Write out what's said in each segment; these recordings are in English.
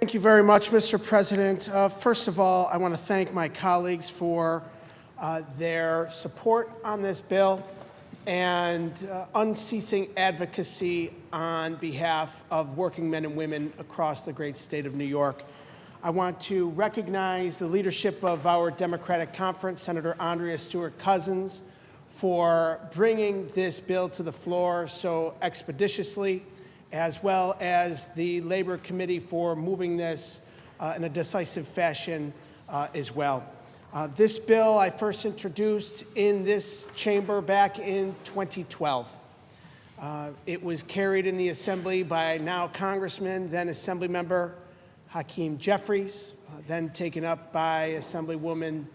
Thank you very much, Mr. President. First of all, I want to thank my colleagues for their support on this bill and unceasing advocacy on behalf of working men and women across the great state of New York. I want to recognize the leadership of our Democratic Conference, Senator Andrea Stewart-Cousins, for bringing this bill to the floor so expeditiously, as well as the Labor Committee for moving this in a decisive fashion as well. This bill I first introduced in this chamber back in 2012. It was carried in the Assembly by now Congressman, then Assemblymember Hakeem Jeffries, then taken up by Assemblywoman,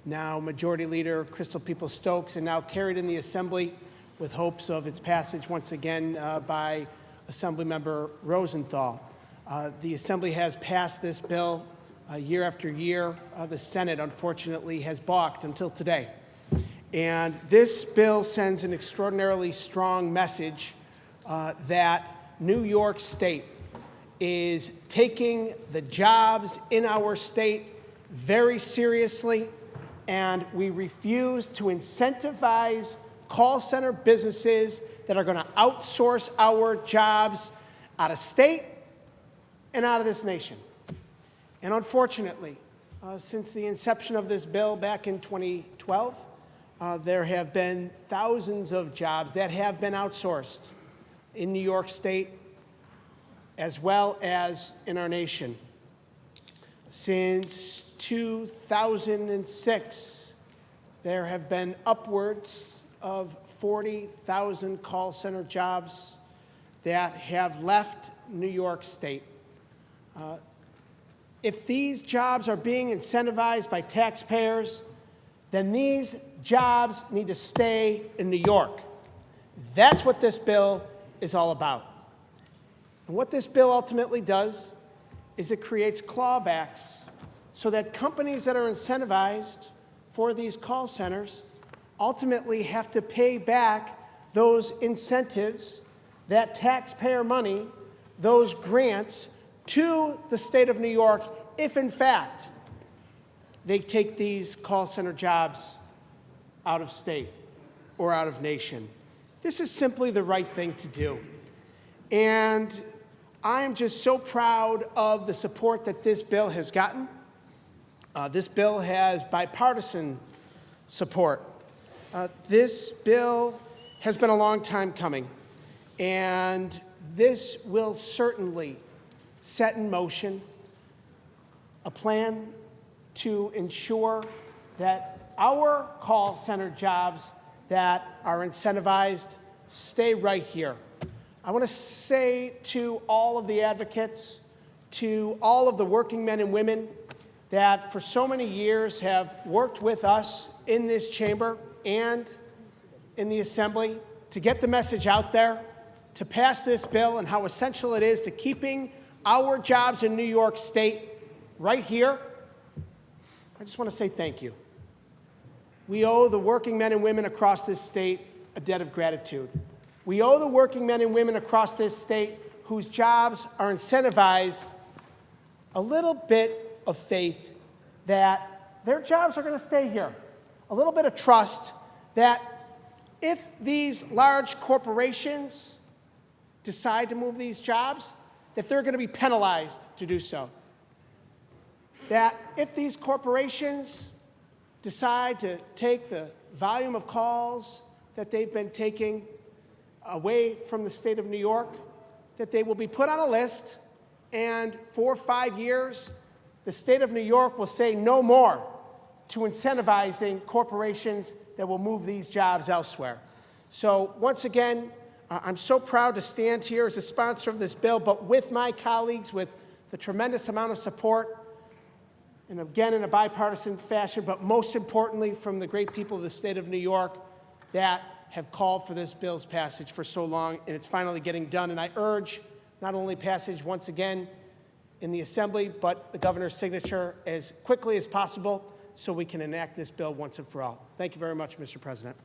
now Majority Leader Crystal Peoples-Stokes, and now carried in the Assembly with hopes of its passage once again by Assemblymember Rosenthal. The Assembly has passed this bill year after year. The Senate, unfortunately, has balked until today. And this bill sends an extraordinarily strong message that New York State is taking the jobs in our state very seriously, and we refuse to incentivize call center businesses that are going to outsource our jobs out of state and out of this nation. And unfortunately, since the inception of this bill back in 2012, there have been thousands of jobs that have been outsourced in New York State as well as in our nation. Since 2006, there have been upwards of 40,000 call center jobs that have left New York State. If these jobs are being incentivized by taxpayers, then these jobs need to stay in New York. That's what this bill is all about. And what this bill ultimately does is it creates clawbacks so that companies that are incentivized for these call centers ultimately have to pay back those incentives, that taxpayer money, those grants to the state of New York if, in fact, they take these call center jobs out of state or out of nation. This is simply the right thing to do. And I am just so proud of the support that this bill has gotten. This bill has bipartisan support. This bill has been a long time coming, and this will certainly set in motion a plan to ensure that our call center jobs that are incentivized stay right here. I want to say to all of the advocates, to all of the working men and women that for so many years have worked with us in this chamber and in the Assembly to get the message out there, to pass this bill and how essential it is to keeping our jobs in New York State right here, I just want to say thank you. We owe the working men and women across this state a debt of gratitude. We owe the working men and women across this state whose jobs are incentivized a little bit of faith that their jobs are going to stay here, a little bit of trust that if these large corporations decide to move these jobs, that they're going to be penalized to do so. That if these corporations decide to take the volume of calls that they've been taking away from the state of New York, that they will be put on a list, and for 5 years, the state of New York will say no more to incentivizing corporations that will move these jobs elsewhere. So once again, I'm so proud to stand here as a sponsor of this bill, but with my colleagues, with the tremendous amount of support, and again in a bipartisan fashion, but most importantly from the great people of the state of New York that have called for this bill's passage for so long, and it's finally getting done. And I urge not only passage once again in the Assembly, but the governor's signature as quickly as possible so we can enact this bill once and for all. Thank you very much, Mr. President.